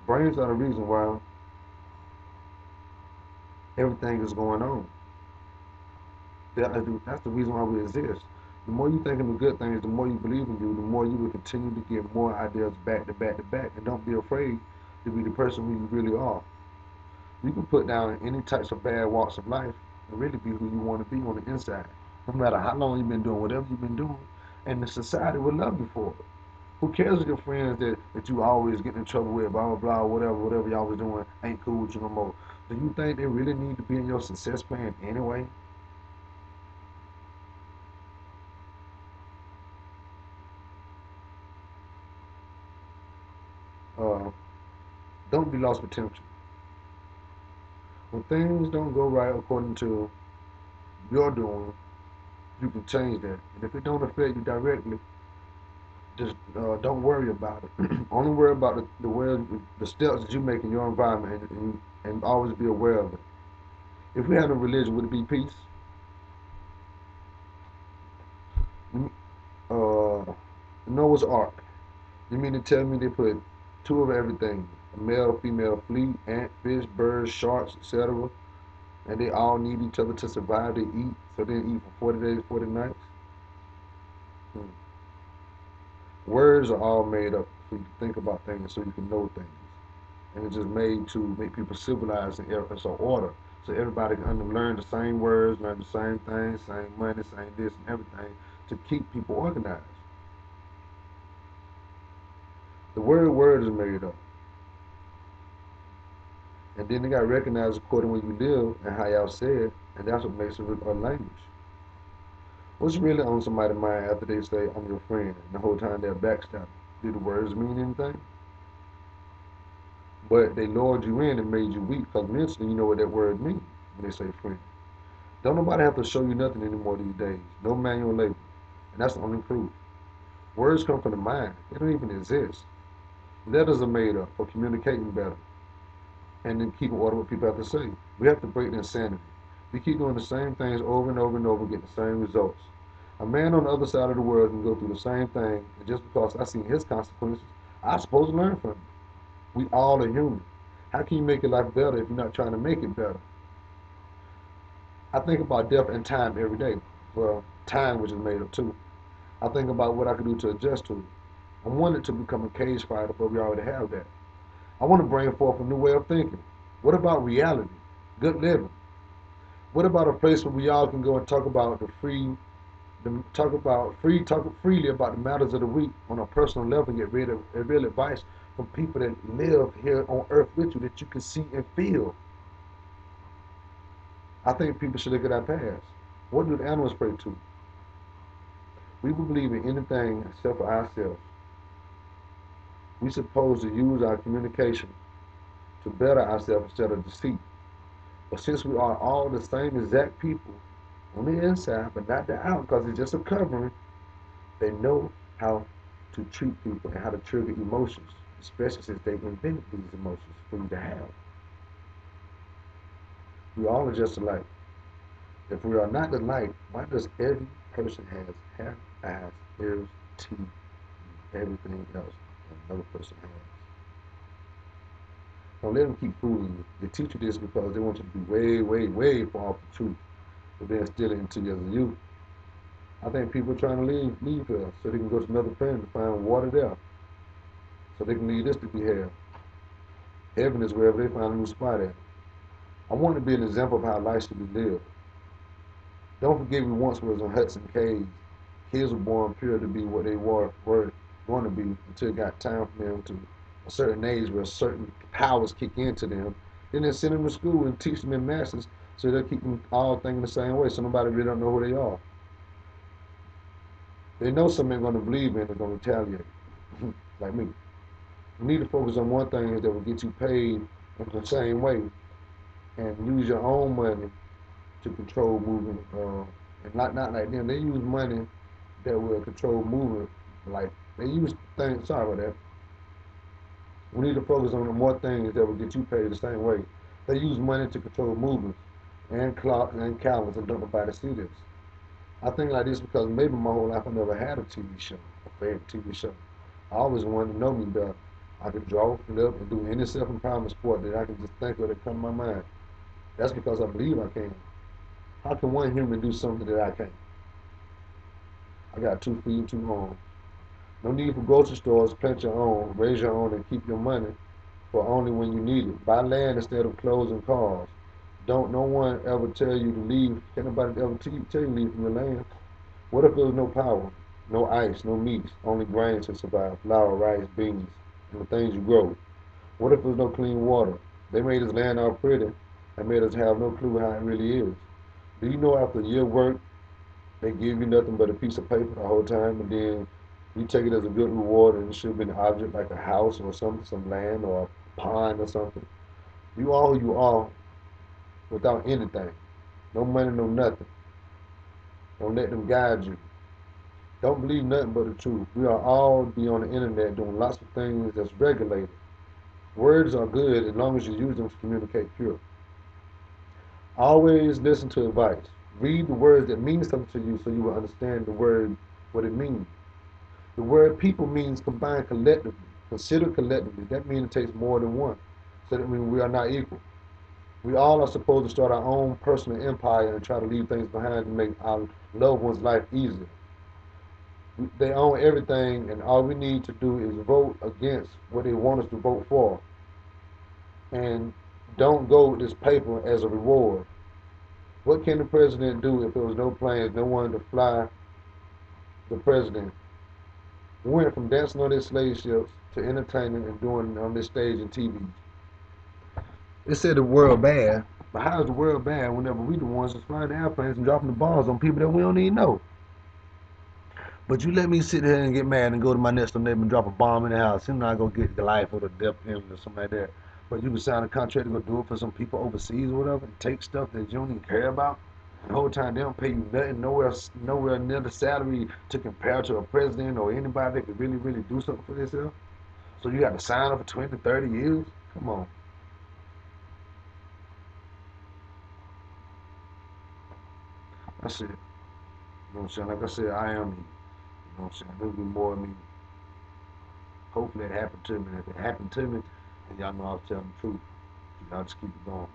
Brains are the reason why everything is going on. That's the reason why we exist. The more you think of the good things, the more you believe in you, the more you will continue to get more ideas back to back to back. And don't be afraid to be the person who you really are. You can put down any types of bad walks of life and really be who you want to be on the inside. No matter how long you've been doing whatever you've been doing, and the society will love you for it. Who cares if your friends that you always get in trouble with, blah, blah, blah, whatever y'all was doing ain't cool with you no more. Do you think they really need to be in your success plan anyway? Uh, don't be lost potential. When things don't go right according to your doing, you can change that. And if it don't affect you directly, just don't worry about it. Only worry about the steps that you make in your environment, and always be aware of it. If we had a religion, would it be peace? Uh, Noah's Ark. You mean to tell me they put two of everything, a male, female fleet, ant, fish, birds, sharks, etc., and they all need each other to survive. They eat, so they eat for 40 days, 40 nights. Hmm. Words are all made up for you to think about things so you can know things. And it's just made to make people civilized and it's an order. So everybody can learn the same words, learn the same things, same money, same this and everything to keep people organized. The word is made up. And then they got recognized according to where you live and how y'all say it, and that's what makes it a language. What's really on somebody's mind after they say, I'm your friend, and the whole time they're backstabbing? Do the words mean anything? But they lured you in and made you weak because mentally you know what that word means when they say friend. Don't nobody have to show you nothing anymore these days. No manual labor. And that's the only proof. Words come from the mind. They don't even exist. Letters are made up for communicating better and then keeping order what people have to say. We have to break the insanity. We keep doing the same things over and over and over, getting the same results. A man on the other side of the world can go through the same thing, and just because I seen his consequences, I'm supposed to learn from him. We all are human. How can you make your life better if you're not trying to make it better? I think about death and time every day. Well, time, which is made up too. I think about what I could do to adjust to it. I wanted to become a cage fighter, but we already have that. I want to bring forth a new way of thinking. What about reality? Good living. What about a place where we all can go and talk about talk freely about the matters of the week on a personal level and get real advice from people that live here on earth with you that you can see and feel. I think people should look at our past. What do the animals pray to? We will believe in anything except for ourselves. We supposed to use our communication to better ourselves instead of deceit. But since we are all the same exact people on the inside, but not the out, because it's just a covering, they know how to treat people and how to trigger emotions, especially since they invented these emotions for you to have. We all are just alike. If we are not alike, why does every person have hair, eyes, ears, teeth, and everything else another person has? Don't let them keep fooling you. They teach you this because they want you to be way, way, way far off the truth, but then still it into your youth. I think people are trying to leave here so they can go to another planet to find water there, so they can leave this to be hell. Heaven is wherever they find a new spot at. I want to be an example of how life should be lived. Don't forget we once was in huts and caves. Kids were born pure to be what they were going to be until it got time for them to a certain age where certain powers kick into them. Then they send them to school and teach them in masses so they'll keep them all thinking the same way so nobody really don't know who they are. They know something they're going to believe in, they're going to retaliate. Like me. You need to focus on one thing that will get you paid in the same way and use your own money to control movement. And not like them. They use money that will control movement. Like they use things. Sorry about that. We need to focus on the more things that will get you paid the same way. They use money to control movements and clock and calendars, and don't nobody see this. I think like this because maybe my whole life I never had a TV show, a favorite TV show. I always wanted to know me better. I can draw, flip, and do any self-empowerment sport that I can just think of that come to my mind. That's because I believe I can. How can one human do something that I can't? I got 2 feet, 2 arms. No need for grocery stores. Plant your own, raise your own, and keep your money for only when you need it. Buy land instead of clothes and cars. Don't no one ever tell you to leave. Can't nobody ever tell you to leave from your land. What if there was no power, no ice, no meats, only grains to survive, flour, rice, beans, and the things you grow? What if there was no clean water? They made this land all pretty and made us have no clue how it really is. Do you know after a year work, they give you nothing but a piece of paper the whole time, and then you take it as a good reward, and it should have been an object like a house or something, some land or a pond or something. You are who you are without anything. No money, no nothing. Don't let them guide you. Don't believe nothing but the truth. We are all be on the internet doing lots of things that's regulated. Words are good as long as you use them to communicate pure. Always listen to advice. Read the words that mean something to you so you will understand the word, what it means. The word people means combined collectively. Consider collectively. That means it takes more than one. So that means we are not equal. We all are supposed to start our own personal empire and try to leave things behind to make our loved ones' life easier. They own everything, and all we need to do is vote against what they want us to vote for. And don't go with this paper as a reward. What can the president do if there was no planes, no one to fly the president? We went from dancing on these slave ships to entertaining and doing on this stage and TV. It said the world bad, but how is the world bad whenever we the ones that's flying the airplanes and dropping the bombs on people that we don't even know? But you let me sit here and get mad and go to my next door neighbor and drop a bomb in the house. Him not gonna get the life or the death penalty or something like that. But you can sign a contract to go do it for some people overseas or whatever and take stuff that you don't even care about. And the whole time they don't pay you nothing, nowhere near the salary to compare to a president or anybody that could really, really do something for themselves. So you got to sign up for 20, 30 years? Come on. That's it. You know what I'm saying? Like I said, I am me. You know what I'm saying? There'll be more of me. Hopefully it happened to me. And if it happened to me, then y'all know I was telling the truth. Y'all just keep it going.